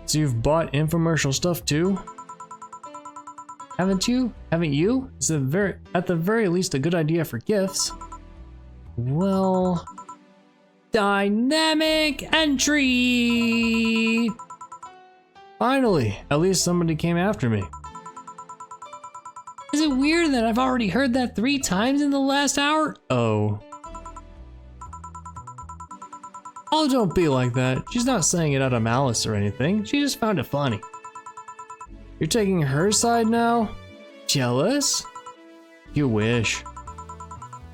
So you've bought infomercial stuff too? Haven't you? It's at the very least a good idea for gifts. Well, dynamic entry! Finally, at least somebody came after me. Is it weird that I've already heard that 3 times in the last hour? Oh. Oh, don't be like that. She's not saying it out of malice or anything. She just found it funny. You're taking her side now? Jealous? You wish.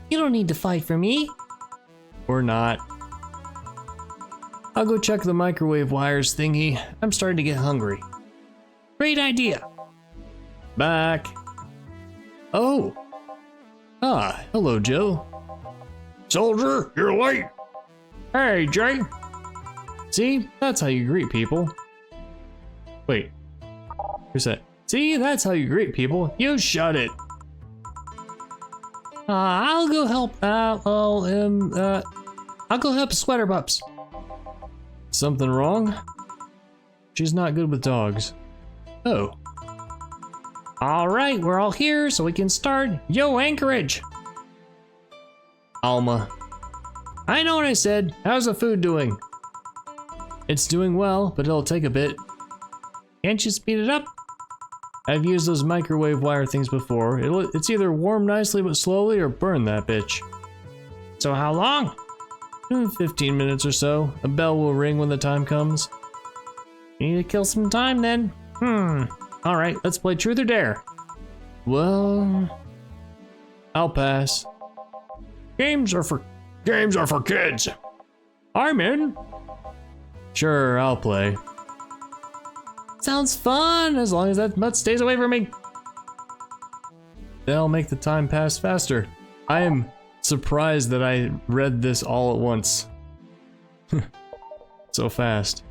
You don't need to fight for me. Or not. I'll go check the microwave wires thingy. I'm starting to get hungry. Great idea. Back. Oh. Ah, hello, Jill. Soldier, you're late. Hey, Jay. See, that's how you greet people. Wait. Who's that? See, that's how you greet people. You shut it. I'll go help. I'll go help Sweater Pups. Something wrong? She's not good with dogs. Oh. All right, we're all here, so we can start. Yo, Anchorage. Alma. I know what I said. How's the food doing? It's doing well, but it'll take a bit. Can't you speed it up? I've used those microwave wire things before. It's either warm nicely but slowly or burn that bitch. So how long? 15 minutes or so. A bell will ring when the time comes. You need to kill some time then. All right, let's play Truth or Dare. Well, I'll pass. Games are for kids. I'm in. Sure, I'll play. Sounds fun, as long as that mutt stays away from me. They'll make the time pass faster. I am surprised that I read this all at once. So fast.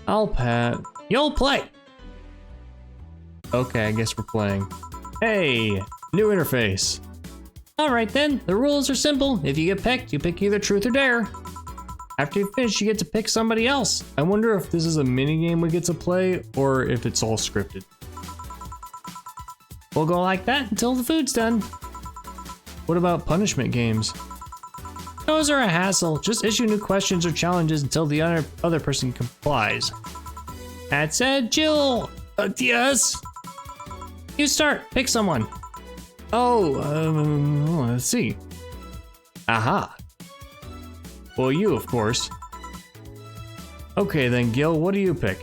I'll pat. You'll play. Okay, I guess we're playing. Hey, new interface. All right then, the rules are simple. If you get picked, you pick either Truth or Dare. After you finish, you get to pick somebody else. I wonder if this is a mini game we get to play or if it's all scripted. We'll go like that until the food's done. What about punishment games? Those are a hassle. Just issue new questions or challenges until the other person complies. That said, Jill. Yes? You start. Pick someone. Let's see. Aha. Well, you, of course. Okay, then, Gil, what do you pick?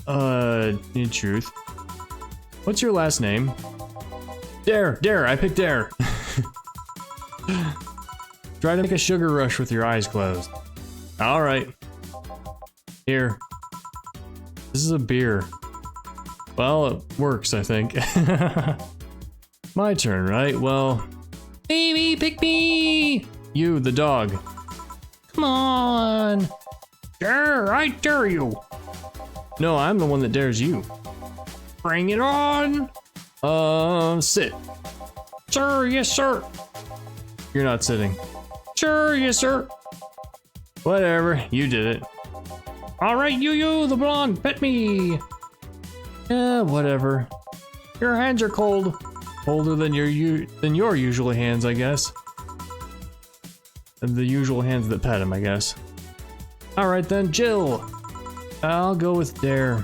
In truth. What's your last name? Dare, I picked Dare. Try to make a sugar rush with your eyes closed. All right. Here. This is a beer. Well, it works, I think. My turn, right? Well, Baby, pick me. you, the dog. Come on. Dare, I dare you. No, I'm the one that dares you. Bring it on. Sit. Sir, yes, sir. You're not sitting. Sure, yes, sir. Whatever, you did it. All right, you, the blonde, pet me. Whatever. Your hands are cold. Colder than your usual hands, I guess. The usual hands that pet him, I guess. All right then, Jill. I'll go with Dare.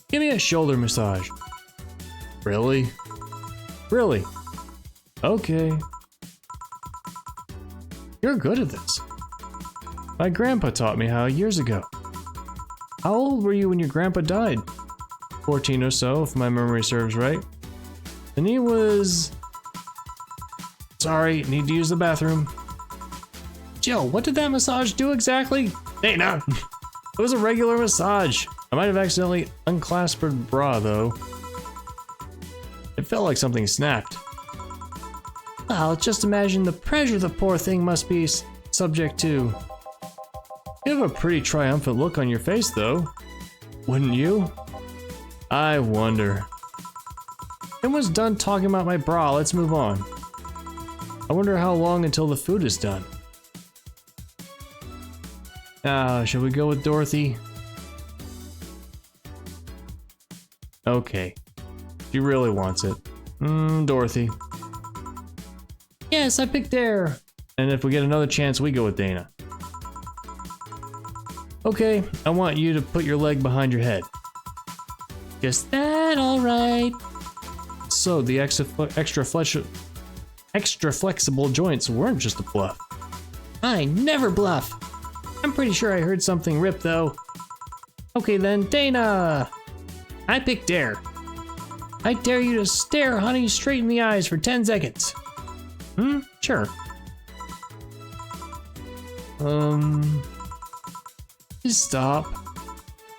Give me a shoulder massage. Really? Really? Okay. You're good at this. My grandpa taught me how years ago. How old were you when your grandpa died? 14 or so, if my memory serves right. And he was... Sorry, need to use the bathroom. Jill, what did that massage do exactly? Dana! It was a regular massage. I might have accidentally unclasped her bra, though. It felt like something snapped. Well, just imagine the pressure the poor thing must be subject to. You have a pretty triumphant look on your face, though. Wouldn't you? I wonder. Everyone's done talking about my bra. Let's move on. I wonder how long until the food is done. Shall we go with Dorothy? Okay. She really wants it. Dorothy. Yes, I picked Dare. And if we get another chance, we go with Dana. Okay, I want you to put your leg behind your head. Just that, all right. So the extra flexible joints weren't just a bluff. I never bluff. I'm pretty sure I heard something rip though. Okay then, Dana. I picked Dare. I dare you to stare Honey straight in the eyes for 10 seconds. Sure. Stop.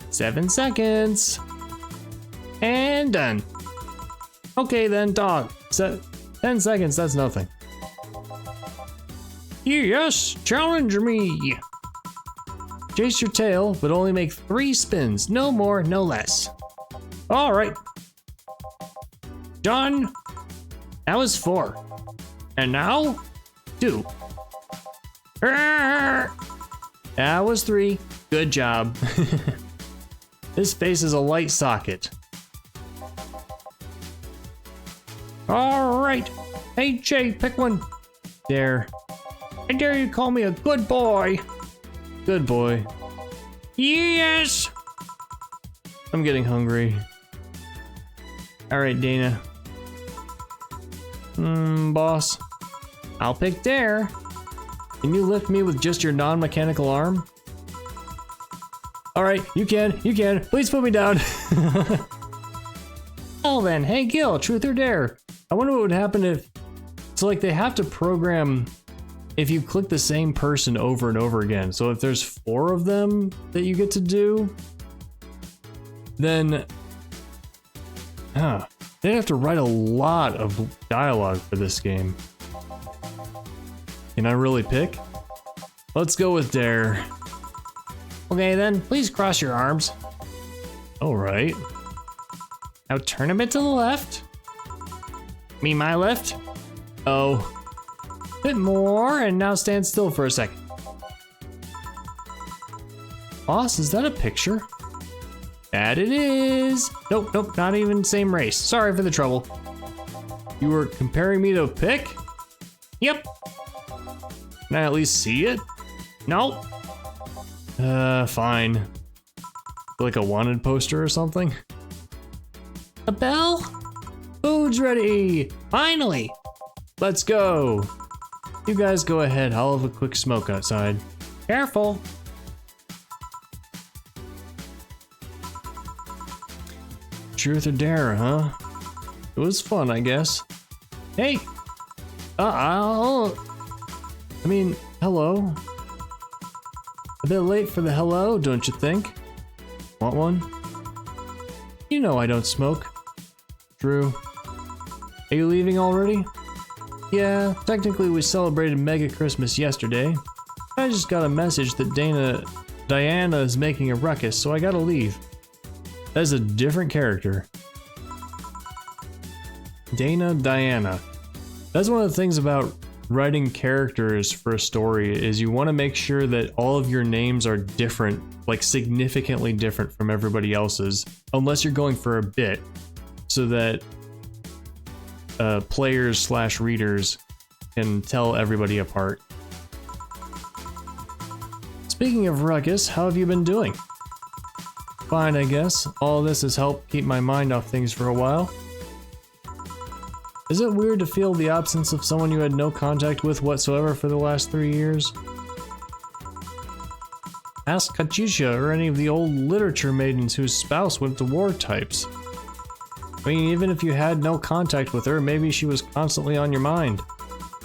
7 seconds. And done. Okay then, dog. 10 seconds, that's nothing. Yes, challenge me. Chase your tail, but only make 3 spins. No more, no less. All right. Done. That was 4. And now? 2. Arr! That was 3. Good job. This face is a light socket. All right. Hey, Jay, pick one. Dare. I dare you to call me a good boy. Good boy. Yes. I'm getting hungry. Alright, Dana. Boss. I'll pick Dare. Can you lift me with just your non-mechanical arm? Alright, you can. Please put me down. Well then, hey Gil, truth or dare? I wonder what would happen if... So like they have to program if you click the same person over and over again. So if there's 4 of them that you get to do, then... They'd have to write a lot of dialogue for this game. Can I really pick? Let's go with Dare. Okay then, please cross your arms. Alright. Now turn a bit to the left. Me, my left. Oh. Bit more, and now stand still for a second. Boss, is that a picture? That it is. Nope, nope, not even same race. Sorry for the trouble. You were comparing me to a pic? Yep. Can I at least see it? Nope. Fine. Like a wanted poster or something? A bell? Food's ready! Finally. Let's go! You guys go ahead, I'll have a quick smoke outside. Careful. Truth or dare, huh? It was fun, I guess. Hey! I mean, hello? A bit late for the hello, don't you think? Want one? You know I don't smoke. True. Are you leaving already? Yeah, technically we celebrated Mega Christmas yesterday. I just got a message that Diana is making a ruckus, so I gotta leave. That's a different character. Diana. That's one of the things about writing characters for a story is you want to make sure that all of your names are different, like significantly different from everybody else's, unless you're going for a bit, so that players / readers can tell everybody apart. Speaking of ruckus, how have you been doing? Fine, I guess. All this has helped keep my mind off things for a while. Is it weird to feel the absence of someone you had no contact with whatsoever for the last 3 years? Ask Katusha or any of the old literature maidens whose spouse went to war types. I mean, even if you had no contact with her, maybe she was constantly on your mind.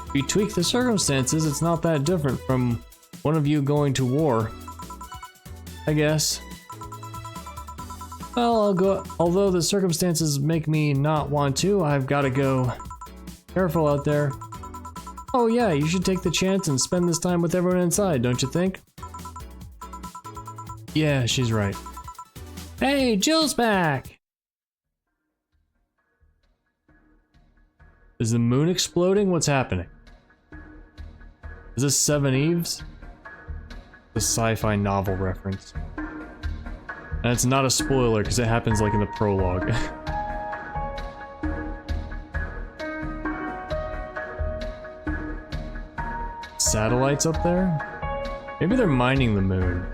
If you tweak the circumstances, it's not that different from one of you going to war. I guess. Well, I'll go. Although the circumstances make me not want to, I've gotta go. Careful out there. Oh yeah, you should take the chance and spend this time with everyone inside, don't you think? Yeah, she's right. Hey, Jill's back. Is the moon exploding? What's happening? Is this Seven Eves? The sci-fi novel reference. And it's not a spoiler because it happens like in the prologue. Satellites up there? Maybe they're mining the moon.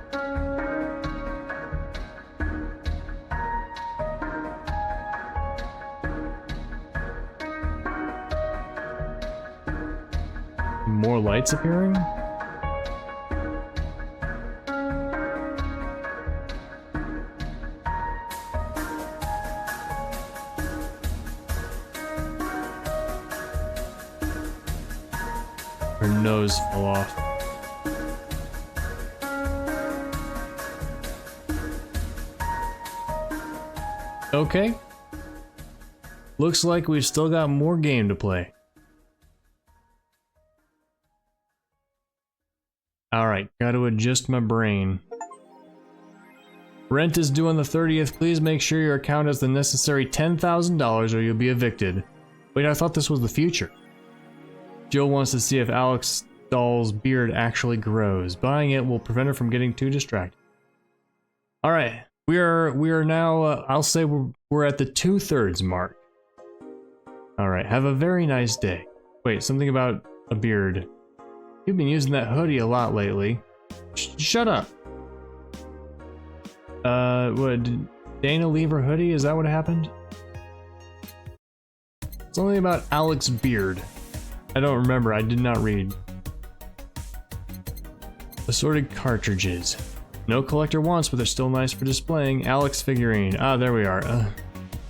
More lights appearing? Her nose fell off. Okay. Looks like we've still got more game to play. Alright, gotta adjust my brain. Rent is due on the 30th. Please make sure your account has the necessary $10,000 or you'll be evicted. Wait, I thought this was the future. Jill wants to see if Alex doll's beard actually grows. Buying it will prevent her from getting too distracted. Alright, we are now, I'll say we're at the 2/3 mark. Alright, have a very nice day. Wait, something about a beard. You've been using that hoodie a lot lately. Shut up. What, did Dana leave her hoodie? Is that what happened? Something about Alex's beard. I don't remember, I did not read. Assorted cartridges. No collector wants, but they're still nice for displaying. Alex figurine. Ah, there we are.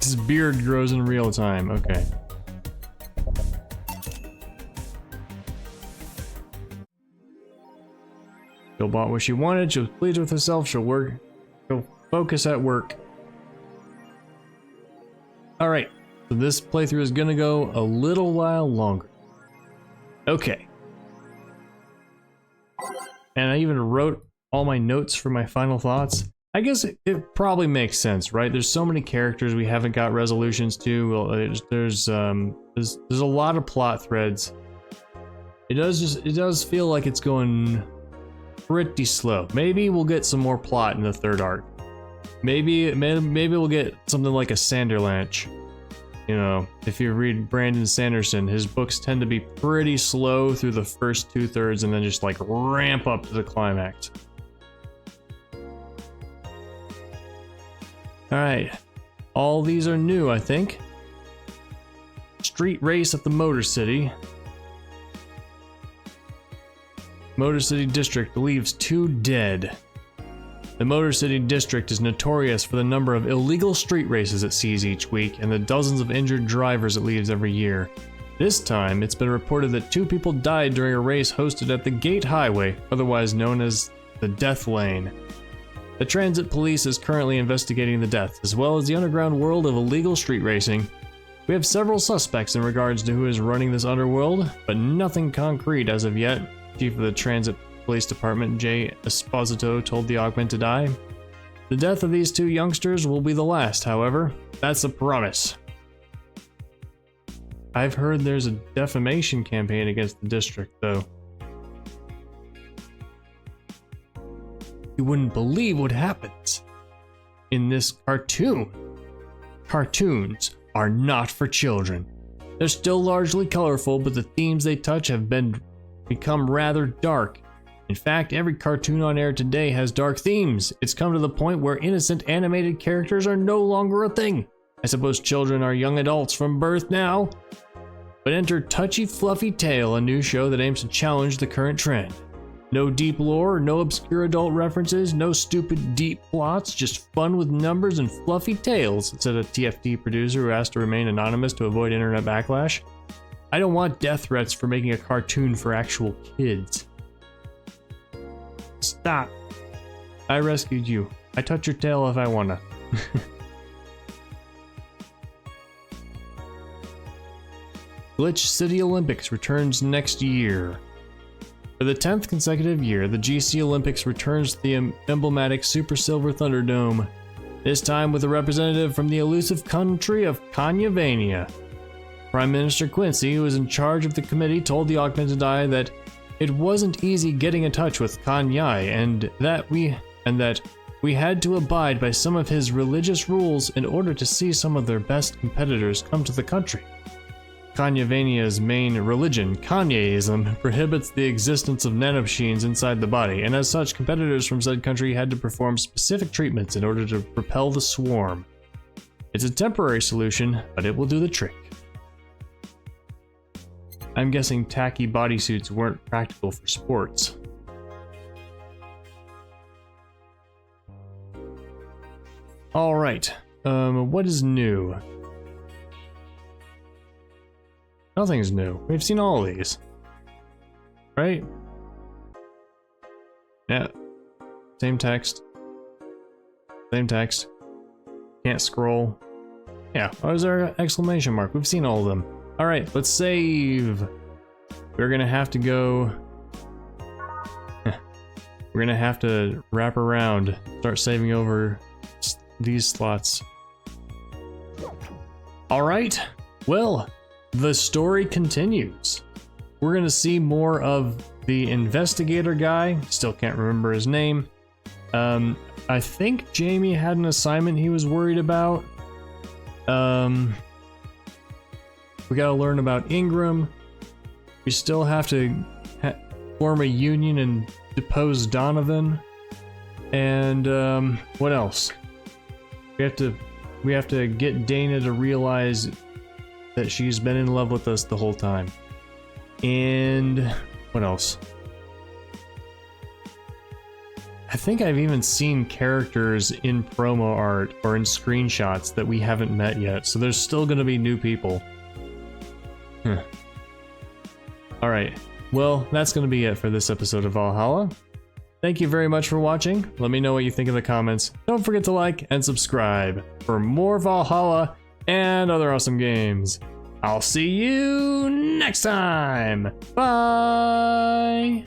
His beard grows in real time, okay. Jill bought what she wanted, she was pleased with herself, she'll focus at work. Alright, so this playthrough is gonna go a little while longer. Okay. And I even wrote all my notes for my final thoughts. I guess it probably makes sense, right? There's so many characters we haven't got resolutions to. Well, there's a lot of plot threads. It does feel like it's going pretty slow. Maybe we'll get some more plot in the third arc. Maybe we'll get something like a Sanderlanche. You know, if you read Brandon Sanderson, his books tend to be pretty slow through the first 2/3 and then just like ramp up to the climax. Alright, all these are new, I think. Street race at the Motor City. Motor City District leaves 2 dead. The Motor City District is notorious for the number of illegal street races it sees each week and the dozens of injured drivers it leaves every year. This time, it's been reported that 2 people died during a race hosted at the Gate Highway, otherwise known as the Death Lane. The Transit Police is currently investigating the deaths, as well as the underground world of illegal street racing. We have several suspects in regards to who is running this underworld, but nothing concrete as of yet. Chief of the Transit Police Department, Jay Esposito, told the Augmented Eye. The death of these 2 youngsters will be the last, however. That's a promise. I've heard there's a defamation campaign against the district, though. You wouldn't believe what happens in this cartoon. Cartoons are not for children. They're still largely colorful, but the themes they touch have become rather dark. In fact, every cartoon on air today has dark themes. It's come to the point where innocent animated characters are no longer a thing. I suppose children are young adults from birth now. But enter Touchy Fluffy Tale, a new show that aims to challenge the current trend. No deep lore, no obscure adult references, no stupid deep plots, just fun with numbers and fluffy tales, said a TFT producer who asked to remain anonymous to avoid internet backlash. I don't want death threats for making a cartoon for actual kids. Stop. I rescued you. I touch your tail if I wanna. Glitch City Olympics returns next year. For the 10th consecutive year, the GC Olympics returns to the emblematic Super Silver Thunderdome, this time with a representative from the elusive country of Kanyavania. Prime Minister Quincy, who is in charge of the committee, told the Augmented Eye that it wasn't easy getting in touch with Kanyai and that we had to abide by some of his religious rules in order to see some of their best competitors come to the country. Kanyavania's main religion, Kanyeism, prohibits the existence of nanomachines inside the body, and as such, competitors from said country had to perform specific treatments in order to repel the swarm. It's a temporary solution, but it will do the trick. I'm guessing tacky bodysuits weren't practical for sports. Alright, what is new? Nothing's new. We've seen all of these. Right? Yeah. Same text. Same text. Can't scroll. Yeah, what is our exclamation mark? We've seen all of them. Alright, let's save. We're gonna have to go... We're gonna have to wrap around. Start saving over these slots. Alright, well... The story continues. We're gonna see more of the investigator guy. Still can't remember his name. I think Jamie had an assignment he was worried about. We gotta learn about Ingram. We still have to form a union and depose Donovan. And what else? We have to get Dana to realize that she's been in love with us the whole time. And what else? I think I've even seen characters in promo art or in screenshots that we haven't met yet, so there's still gonna be new people. Alright, well, that's gonna be it for this episode of Valhalla. Thank you very much for watching. Let me know what you think in the comments. Don't forget to like and subscribe for more Valhalla and other awesome games. I'll see you next time. Bye!